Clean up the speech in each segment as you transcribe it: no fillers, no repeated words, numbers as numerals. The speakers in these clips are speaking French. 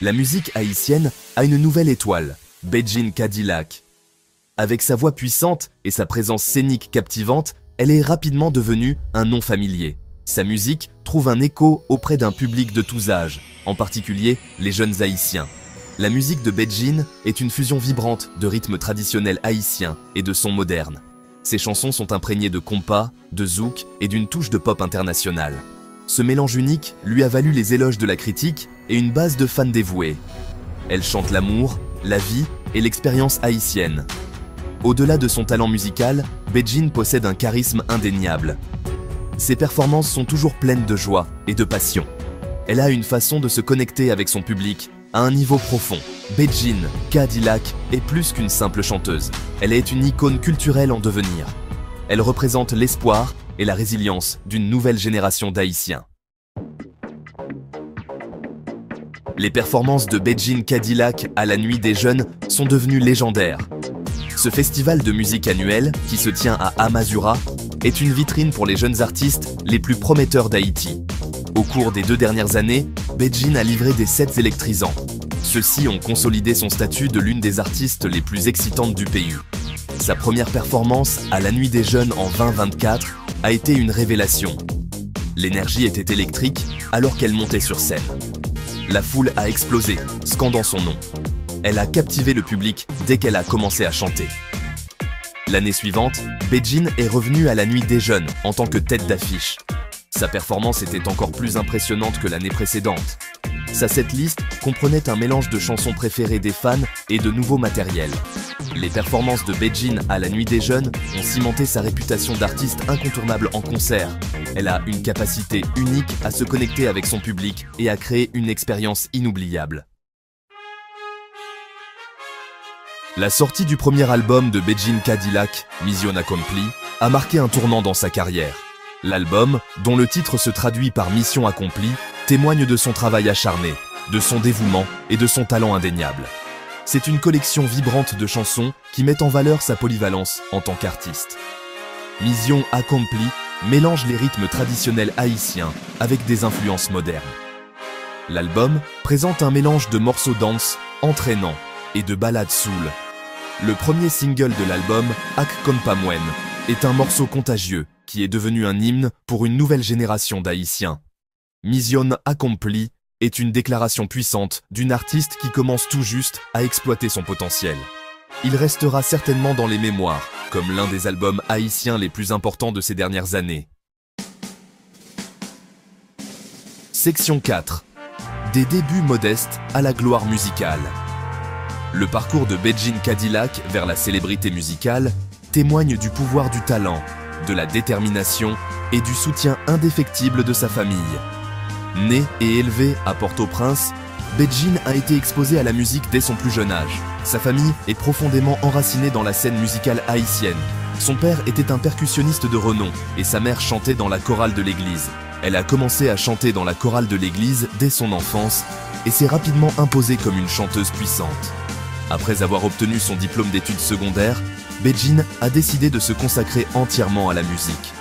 La musique haïtienne a une nouvelle étoile, Bedjine Cadillac. Avec sa voix puissante et sa présence scénique captivante, elle est rapidement devenue un nom familier. Sa musique trouve un écho auprès d'un public de tous âges, en particulier les jeunes haïtiens. La musique de Bedjine est une fusion vibrante de rythmes traditionnels haïtiens et de sons modernes. Ses chansons sont imprégnées de compas, de zouk et d'une touche de pop internationale. Ce mélange unique lui a valu les éloges de la critique et une base de fans dévoués. Elle chante l'amour, la vie et l'expérience haïtienne. Au-delà de son talent musical, Bedjine possède un charisme indéniable. Ses performances sont toujours pleines de joie et de passion. Elle a une façon de se connecter avec son public à un niveau profond. Bedjine Cadillac est plus qu'une simple chanteuse. Elle est une icône culturelle en devenir. Elle représente l'espoir et la résilience d'une nouvelle génération d'Haïtiens. Les performances de Bedjine Cadillac à la Nuit des Jeunes sont devenues légendaires. Ce festival de musique annuel, qui se tient à Amazura, est une vitrine pour les jeunes artistes les plus prometteurs d'Haïti. Au cours des 2 dernières années, Bedjine a livré des sets électrisants. Ceux-ci ont consolidé son statut de l'une des artistes les plus excitantes du pays. Sa première performance, à la Nuit des Jeunes en 2024, a été une révélation. L'énergie était électrique alors qu'elle montait sur scène. La foule a explosé, scandant son nom. Elle a captivé le public dès qu'elle a commencé à chanter. L'année suivante, Bedjine est revenue à la Nuit des Jeunes en tant que tête d'affiche. Sa performance était encore plus impressionnante que l'année précédente. Sa setlist comprenait un mélange de chansons préférées des fans et de nouveaux matériels. Les performances de Bedjine à la Nuit des Jeunes ont cimenté sa réputation d'artiste incontournable en concert. Elle a une capacité unique à se connecter avec son public et à créer une expérience inoubliable. La sortie du premier album de Bedjine Cadillac, Mission Accomplie, a marqué un tournant dans sa carrière. L'album, dont le titre se traduit par Mission Accomplie, témoigne de son travail acharné, de son dévouement et de son talent indéniable. C'est une collection vibrante de chansons qui met en valeur sa polyvalence en tant qu'artiste. Mission Accomplie mélange les rythmes traditionnels haïtiens avec des influences modernes. L'album présente un mélange de morceaux dance, entraînants et de ballades soul. Le premier single de l'album, Ak Kompamwen, est un morceau contagieux qui est devenu un hymne pour une nouvelle génération d'Haïtiens. Mission Accomplie est une déclaration puissante d'une artiste qui commence tout juste à exploiter son potentiel. Il restera certainement dans les mémoires comme l'un des albums haïtiens les plus importants de ces dernières années. Section 4. Des débuts modestes à la gloire musicale. Le parcours de Bedjine Cadillac vers la célébrité musicale témoigne du pouvoir du talent, de la détermination et du soutien indéfectible de sa famille. Née et élevée à Port-au-Prince, Bedjine a été exposée à la musique dès son plus jeune âge. Sa famille est profondément enracinée dans la scène musicale haïtienne. Son père était un percussionniste de renom et sa mère chantait dans la chorale de l'église. Elle a commencé à chanter dans la chorale de l'église dès son enfance et s'est rapidement imposée comme une chanteuse puissante. Après avoir obtenu son diplôme d'études secondaires, Bedjine a décidé de se consacrer entièrement à la musique.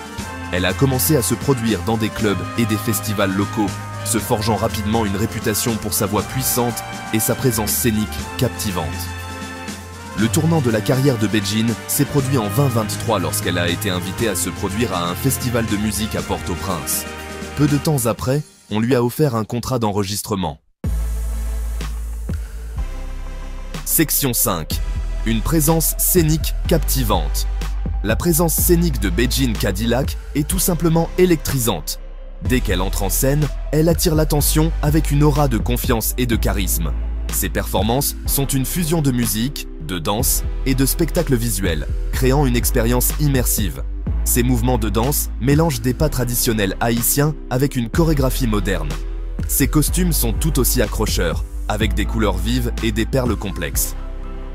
Elle a commencé à se produire dans des clubs et des festivals locaux, se forgeant rapidement une réputation pour sa voix puissante et sa présence scénique captivante. Le tournant de la carrière de Bedjine s'est produit en 2023 lorsqu'elle a été invitée à se produire à un festival de musique à Port-au-Prince. Peu de temps après, on lui a offert un contrat d'enregistrement. Section 5. Une présence scénique captivante. La présence scénique de Bedjine Cadillac est tout simplement électrisante. Dès qu'elle entre en scène, elle attire l'attention avec une aura de confiance et de charisme. Ses performances sont une fusion de musique, de danse et de spectacle visuel, créant une expérience immersive. Ses mouvements de danse mélangent des pas traditionnels haïtiens avec une chorégraphie moderne. Ses costumes sont tout aussi accrocheurs, avec des couleurs vives et des perles complexes.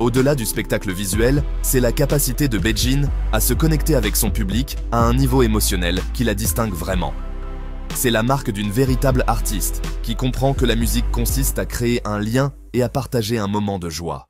Au-delà du spectacle visuel, c'est la capacité de Bedjine à se connecter avec son public à un niveau émotionnel qui la distingue vraiment. C'est la marque d'une véritable artiste qui comprend que la musique consiste à créer un lien et à partager un moment de joie.